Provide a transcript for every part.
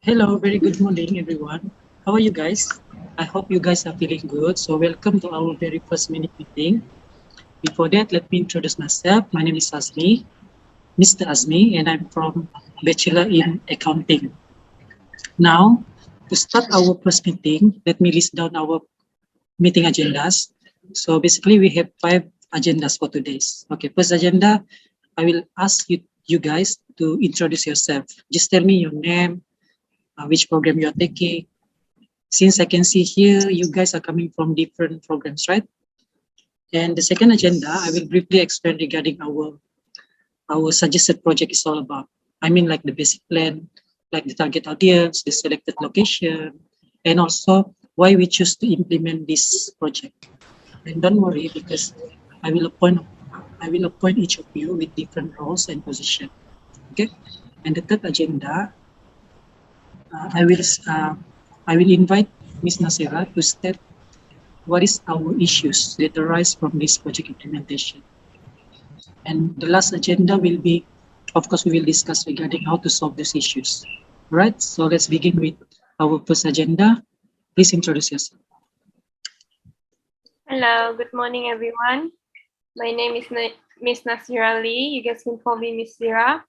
Hello, very good morning, everyone. How are you guys? I hope you guys are feeling good. So welcome to our very first mini meeting. Before that, let me introduce myself. My name is Azmi, Mr. Azmi, and I'm from Bachelor in Accounting. Now, to start our first meeting, let me list down our meeting agendas. So basically, we have 5 agendas for today's. Okay, first agenda, I will ask you guys to introduce yourself. Just tell me your name, which program you are taking. Since I can see here, you guys are coming from different programs, right? And the second agenda, I will briefly explain regarding our suggested project is all about. I mean, like the basic plan, like the target audience, the selected location, and also why we choose to implement this project. And don't worry, because I will appoint each of you with different roles and position. Okay. And the third agenda, I will invite Ms. Nasira to state what is our issues that arise from this project implementation. And the last agenda will be, of course, we will discuss regarding how to solve these issues. All right, so let's begin with our first agenda. Please introduce yourself. Hello, good morning, everyone. My name is Miss Nasira Lee. You guys can call me Miss Zira.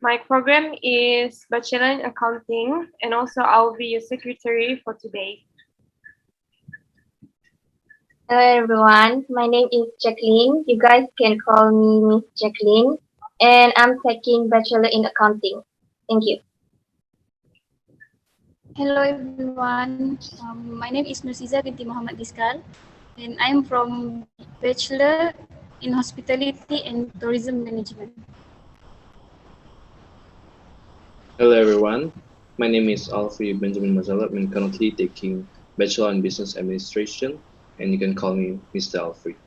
My program is Bachelor in Accounting, and also I'll be your secretary for today. Hello everyone, my name is Jacqueline. You guys can call me Miss Jacqueline, and I'm taking Bachelor in Accounting. Thank you. Hello everyone, my name is Nursiza binti Muhammad Diskal, and I'm from Bachelor in Hospitality and Tourism Management. Hello everyone, my name is Alfie Benjamin Mazalab. I'm currently taking Bachelor in Business Administration, and you can call me Mr. Alfie.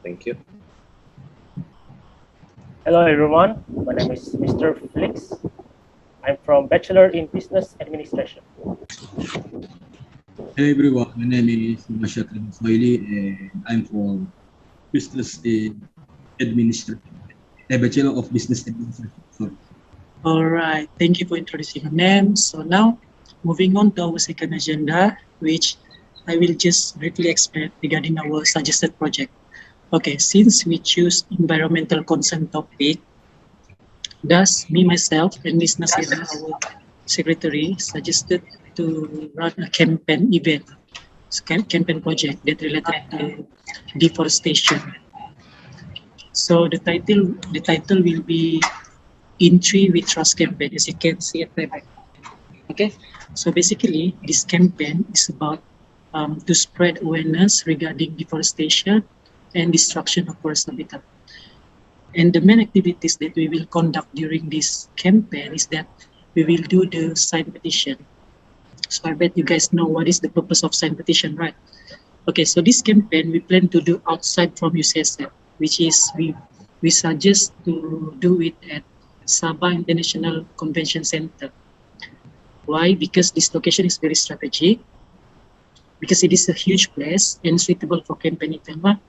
Thank you. Hello everyone, my name is Mr. Felix. I'm from Bachelor in Business Administration. Hey everyone, my name is Mashak Soili and I'm from Business Administration, a Bachelor of Business Administration. Sorry. All right, thank you for introducing your name. So now, moving on to our second agenda, which I will just briefly explain regarding our suggested project. Okay, since we choose environmental concern topic, thus me, myself, and Ms. Nasira, our secretary, suggested to run a campaign event, campaign project that related to deforestation. So the title will be In Tree We Trust campaign, as you can see at the back. Okay, so basically this campaign is about to spread awareness regarding deforestation and destruction of forest habitat. And the main activities that we will conduct during this campaign is that we will do the sign petition. So I bet you guys know what is the purpose of sign petition, right? Okay, so this campaign we plan to do outside from UCSF, which is we suggest to do it at Sabah International Convention Center. Why? Because this location is very strategic, because it is a huge place and suitable for campaign event.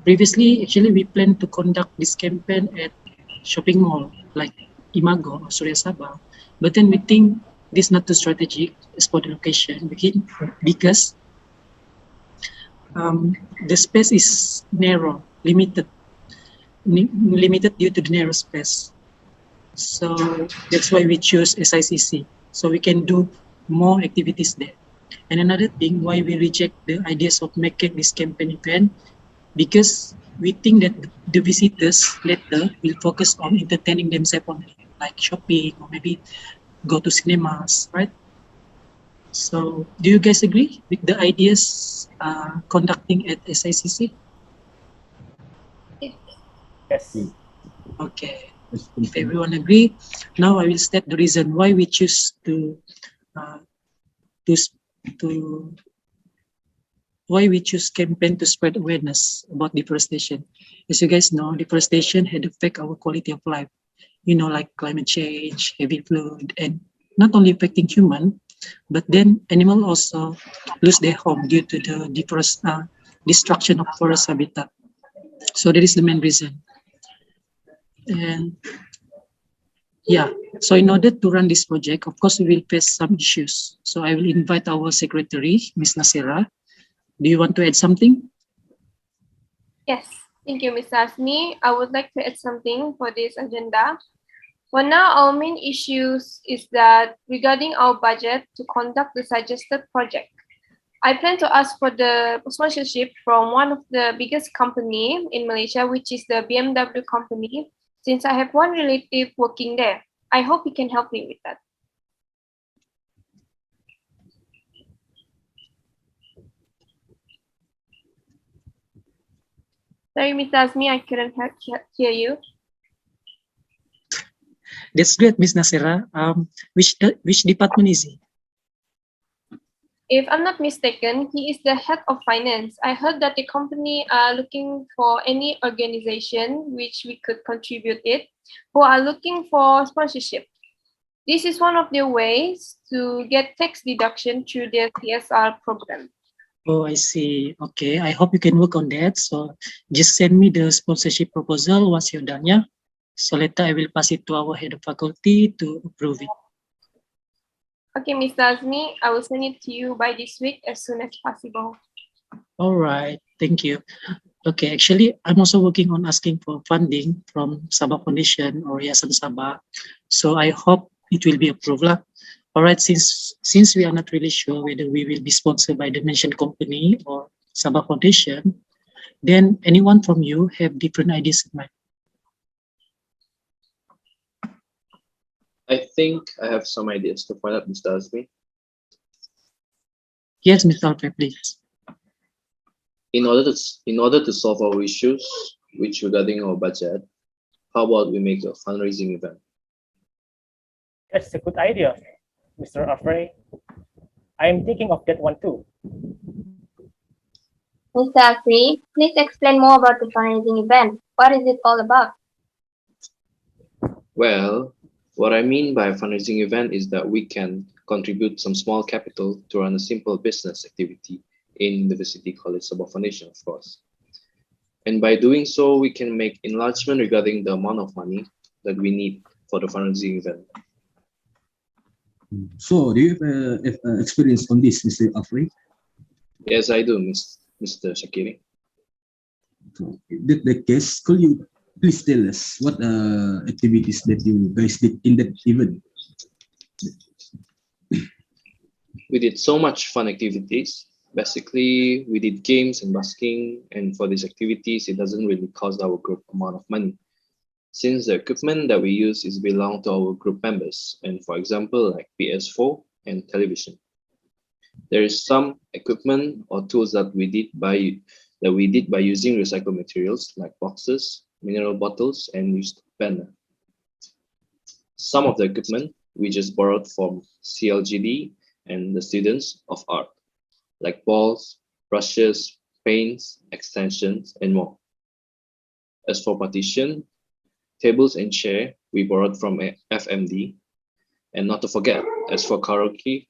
Previously, actually, we planned to conduct this campaign at shopping mall like Imago or Surya Sabah, but then we think this is not too strategic as for the location because the space is narrow, limited due to the narrow space. So that's why we choose SICC, so we can do more activities there. And another thing why we reject the ideas of making this campaign event, because we think that the visitors later will focus on entertaining themselves only, like shopping or maybe go to cinemas, right? So do you guys agree with the ideas conducting at SICC? Yes. Okay. If everyone agree, now I will state the reason why we choose why we choose campaign to spread awareness about deforestation. As you guys know, deforestation had affect our quality of life. You know, like climate change, heavy flood, and not only affecting human, but then animals also lose their home due to the destruction of forest habitat. So that is the main reason. And Yeah, so in order to run this project, of course, we will face some issues. So I will invite our secretary, Ms. Nasira. Do you want to add something? Yes, thank you, Ms. Asmi. I would like to add something for this agenda. For now, our main issues is that regarding our budget to conduct the suggested project. I plan to ask for the sponsorship from one of the biggest company in Malaysia, which is the BMW company, since I have one relative working there. I hope you can help me with that. Sorry, Ms. Azmi, I couldn't hear you. That's great, Ms. Nasira. Which department is he? If I'm not mistaken, he is the head of finance. I heard that the company are looking for any organization which we could contribute it, who are looking for sponsorship. This is one of their ways to get tax deduction through their CSR program. Oh, I see. Okay, I hope you can work on that. So just send me the sponsorship proposal once you're done, yeah? So later I will pass it to our head of faculty to approve it. Okay, Mr. Azmi, I will send it to you by this week as soon as possible. All right, thank you. Okay, actually, I'm also working on asking for funding from Sabah Foundation or Yayasan Sabah. So I hope it will be approved lah. All right, since we are not really sure whether we will be sponsored by the mentioned company or Sabah Foundation, then anyone from you have different ideas in mind? I think I have some ideas to point out, Mr. Azmi. Yes, Mr. Alfred, please. In order to solve our issues, which regarding our budget, how about we make a fundraising event? That's a good idea, Mr. Afray. I'm thinking of that one too. Mr. Afri, please explain more about the fundraising event. What is it all about? Well, what I mean by a fundraising event is that we can contribute some small capital to run a simple business activity in University College Sabah Foundation, of course. And by doing so, we can make enlargement regarding the amount of money that we need for the fundraising event. So, do you have experience on this, Mr. Afri? Yes, I do, Mr. Shakiri. So, if the case, could you please tell us what activities that you guys did in that event? We did so much fun activities. Basically, we did games and busking, and for these activities, it doesn't really cost our group amount of money, since the equipment that we use is belong to our group members, and for example, like PS4 and television. There is some equipment or tools that we did by using recycled materials like boxes, mineral bottles, and used banner. Some of the equipment we just borrowed from CLGD and the students of art, like balls, brushes, paints, extensions, and more. As for partition, tables and chair we borrowed from FMD, and not to forget, as for karaoke,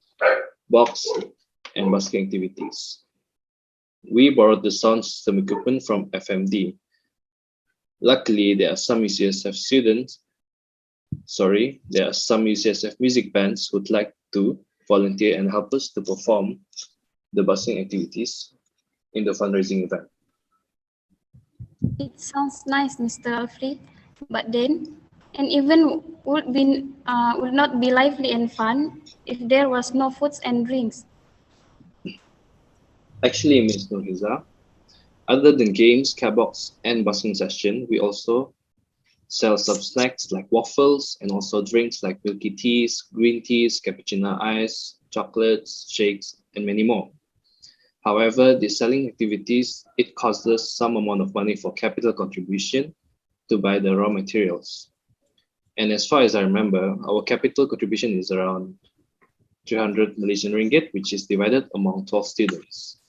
box, and busking activities, we borrowed the sound system equipment from FMD. Luckily, there are some UCSF music bands who'd like to volunteer and help us to perform the busking activities in the fundraising event. It sounds nice, Mr. Alfred, but then an event would not be lively and fun if there was no foods and drinks. Actually, Ms. Nurhiza, other than games, cabox, and busking session, we also sell some snacks like waffles and also drinks like milky teas, green teas, cappuccino ice, chocolates, shakes, and many more. However, the selling activities, it costs us some amount of money for capital contribution to buy the raw materials. And as far as I remember, our capital contribution is around 300 Malaysian ringgit, which is divided among 12 students.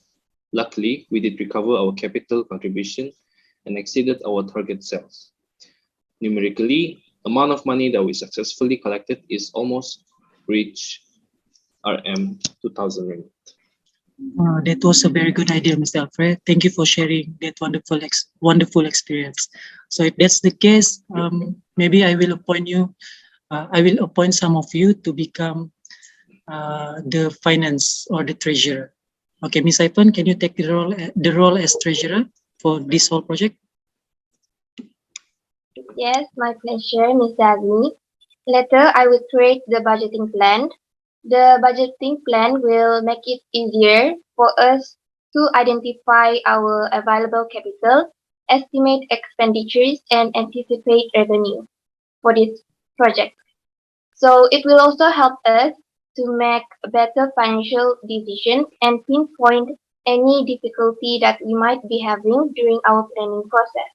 Luckily, we did recover our capital contribution and exceeded our target sales. Numerically, amount of money that we successfully collected is almost reached RM 2,000 ringgit. That was a very good idea, Mr. Alfred. Thank you for sharing that wonderful experience. So if that's the case, maybe I will appoint you I will appoint some of you to become the finance or the treasurer. Okay, Ms. Ivan, can you take the role as treasurer for this whole project? Yes, my pleasure, Ms. Dagny. Later, I will create the budgeting plan. The budgeting plan will make it easier for us to identify our available capital, estimate expenditures, and anticipate revenue for this project. So it will also help us to make better financial decisions and pinpoint any difficulty that we might be having during our planning process.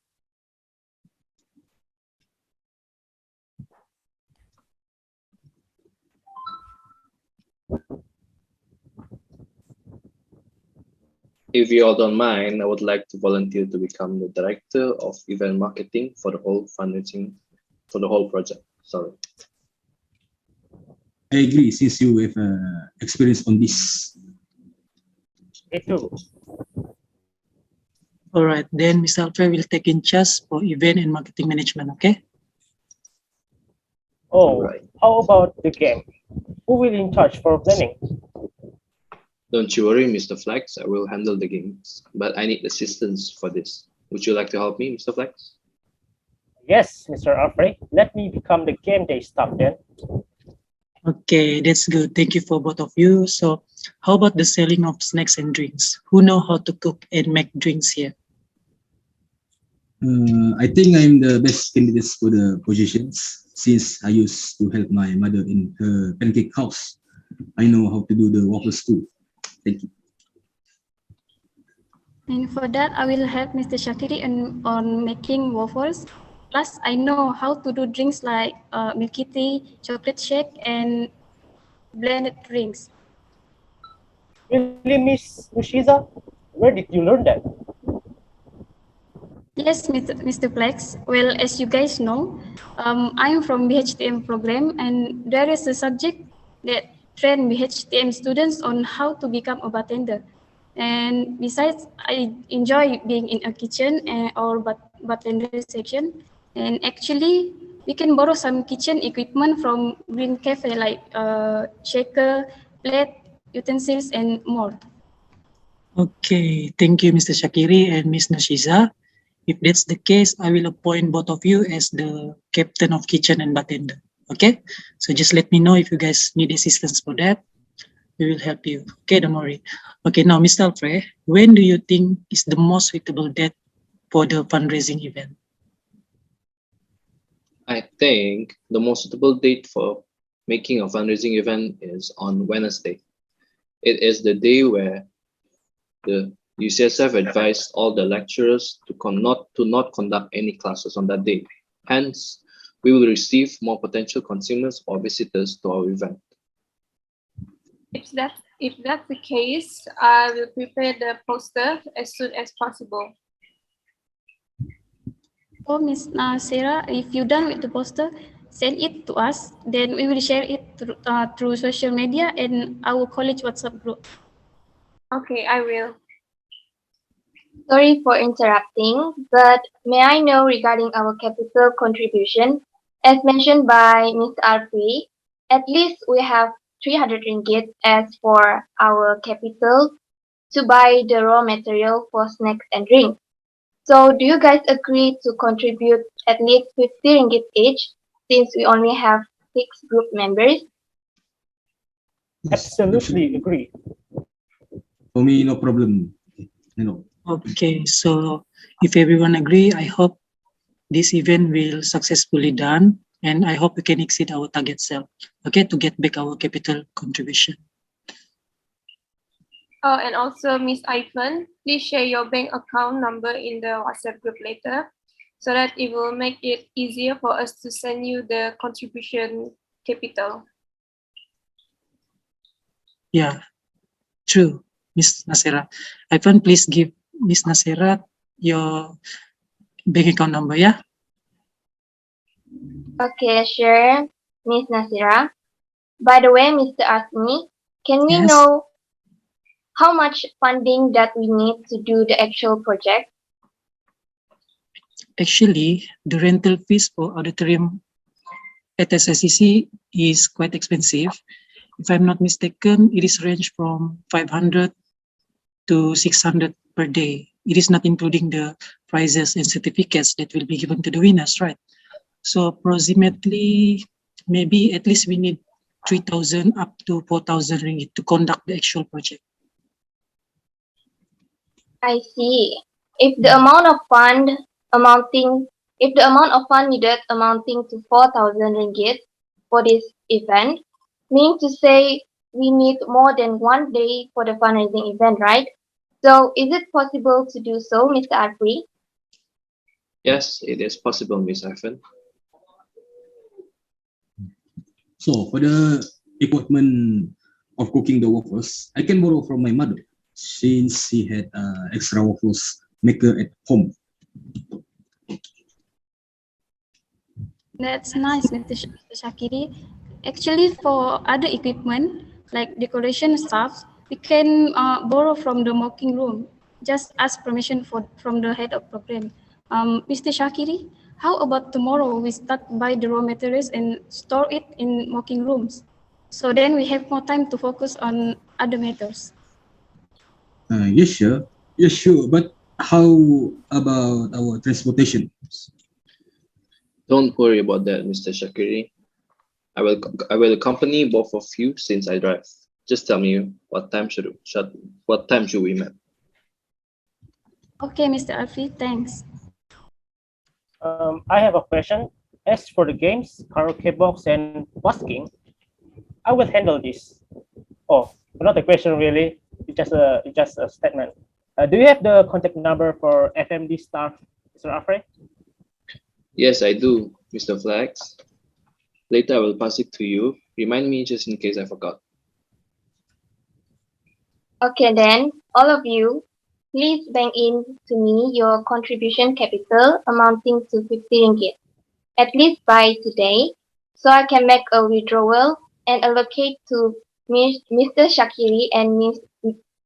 If you all don't mind, I would like to volunteer to become the director of event marketing for the whole fundraising for the whole project. Sorry. I agree since you have experience on this. Me too. All right, then Ms. Alfred will take in charge for event and marketing management, okay? Oh, Right. how about the game? Who will in charge for planning? Don't you worry, Mr. Flex. I will handle the games, but I need assistance for this. Would you like to help me, Mr. Flex? Yes, Mr. Alfred. Let me become the game day staff then. Okay, that's good. Thank you for both of you. So how about the selling of snacks and drinks? Who know how to cook and make drinks here? I think I'm the best candidate for the positions since I used to help my mother in her pancake house. I know how to do the waffles too. Thank you. And for that, I will help Mr. Shakiri on making waffles. Plus, I know how to do drinks like milky tea, chocolate shake, and blended drinks. Really, Miss Ushiza? Where did you learn that? Yes, Mr. Plex. Well, as you guys know, I'm from BHTM program, and there is a subject that train BHTM students on how to become a bartender. And besides, I enjoy being in a kitchen or bartender section. And actually, we can borrow some kitchen equipment from Green Cafe like shaker, plate, utensils, and more. Okay, thank you, Mr. Shakiri and Ms. Nashiza. If that's the case, I will appoint both of you as the captain of kitchen and bartender. Okay, so just let me know if you guys need assistance for that. We will help you. Okay, don't worry. Okay, now, Mr. Alfred, when do you think is the most suitable date for the fundraising event? I think the most suitable date for making a fundraising event is on Wednesday. It is the day where the UCSF advised all the lecturers to not conduct any classes on that day. Hence, we will receive more potential consumers or visitors to our event. If that's the case, I will prepare the poster as soon as possible. Oh, Miss Sarah, if you're done with the poster, send it to us. Then we will share it through social media and our college WhatsApp group. Okay, I will. Sorry for interrupting, but may I know regarding our capital contribution? As mentioned by Ms. Alfie, at least we have 300 ringgit as for our capital to buy the raw material for snacks and drinks. So do you guys agree to contribute at least 50 ringgit each since we only have 6 group members? Absolutely agree. For me, no problem. You know. Okay, so if everyone agree, I hope this event will successfully done, and I hope we can exceed our target sale, okay, to get back our capital contribution. Oh, and also, Miss Ivan, please share your bank account number in the WhatsApp group later, so that it will make it easier for us to send you the contribution capital. Yeah, true, Miss Nasira. Ivan, please give Miss Nasira your bank account number, yeah? Okay, sure, Ms. Nasira. By the way, Mr. Asmi, can we Yes. know how much funding that we need to do the actual project? Actually, the rental fees for auditorium at SICC is quite expensive. If I'm not mistaken, it is range from 500 to 600 per day. It is not including the prizes and certificates that will be given to the winners, right? So approximately, maybe at least we need 3,000 up to 4,000 ringgit to conduct the actual project. I see. If the amount of fund needed amounting to 4,000 ringgit for this event, means to say we need more than 1 day for the fundraising event, right? So is it possible to do so, Mr. Arfri? Yes, it is possible, Ms. Ivan. So for the equipment of cooking the waffles, I can borrow from my mother since she had extra waffles maker at home. That's nice, Mr. Shakiri. Actually, for other equipment like decoration stuff, we can borrow from the mocking room. Just ask permission from the head of program. Mr. Shakiri, how about tomorrow we start buy the raw materials and store it in mocking rooms? So then we have more time to focus on other matters. Yes, sure. Yes, sure. But how about our transportation? Don't worry about that, Mr. Shakiri. I will accompany both of you since I drive. Just tell me what time should we meet. Okay, Mr. Alfie, thanks. I have a question. As for the games, karaoke box, and busking, I will handle this. Oh, not a question really. It's just a statement. Do you have the contact number for FMD staff, Mr. Afre? Yes, I do, Mr. Flags. Later I will pass it to you. Remind me just in case I forgot. Okay then, all of you, please bank in to me your contribution capital amounting to 50 ringgit, at least by today, so I can make a withdrawal and allocate to Mr. Shakiri and Ms.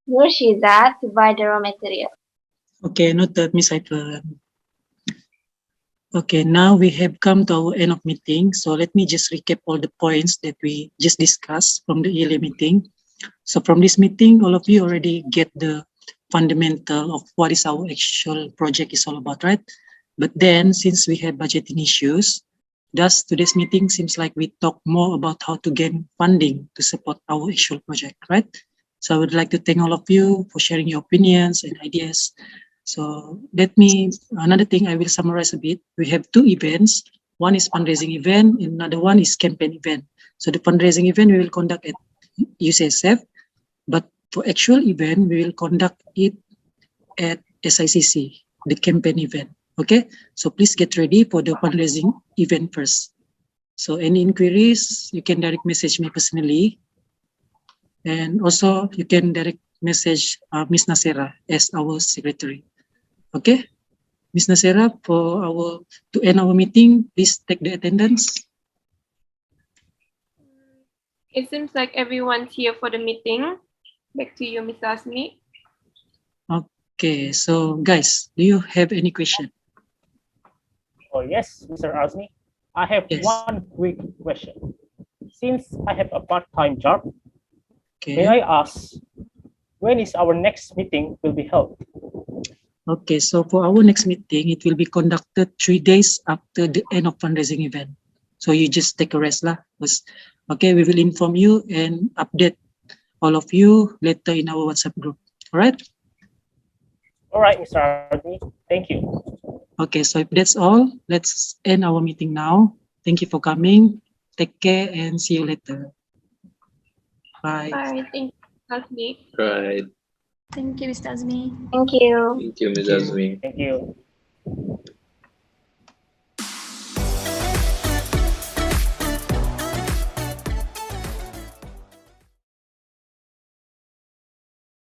Nurshiza to buy the raw material. Okay, noted, Ms. Ivan. Okay, now we have come to our end of meeting. So let me just recap all the points that we just discussed from the earlier meeting. So from this meeting, all of you already get the fundamental of what is our actual project is all about, right? But then since we have budgeting issues, thus today's meeting seems like we talk more about how to gain funding to support our actual project, right? So I would like to thank all of you for sharing your opinions and ideas. So another thing I will summarize a bit. We have two events. One is fundraising event, and another one is campaign event. So the fundraising event we will conduct at UCSF, but for actual event, we will conduct it at SICC, the campaign event. Okay, so please get ready for the fundraising event first. So any inquiries, you can direct message me personally. And also you can direct message Ms. Nasera as our secretary. Okay, Ms. Nasera, to end our meeting, please take the attendance. It seems like everyone's here for the meeting. Back to you, Ms. Asmi. Okay, so guys, do you have any question? Oh yes, Mr. Azmi. I have one quick question. Since I have a part-time job, may I ask, when is our next meeting will be held? Okay, so for our next meeting, it will be conducted 3 days after the end of fundraising event. So you just take a rest lah. Okay, we will inform you and update all of you later in our WhatsApp group. All right? All right, Mr. Azmi. Thank you. Okay, so if that's all, let's end our meeting now. Thank you for coming. Take care and see you later. Bye. Bye. Thank you, Asmi. Right. Thank you, Mr. Azmi. Thank you. Thank you, Ms. Azmi. Thank you.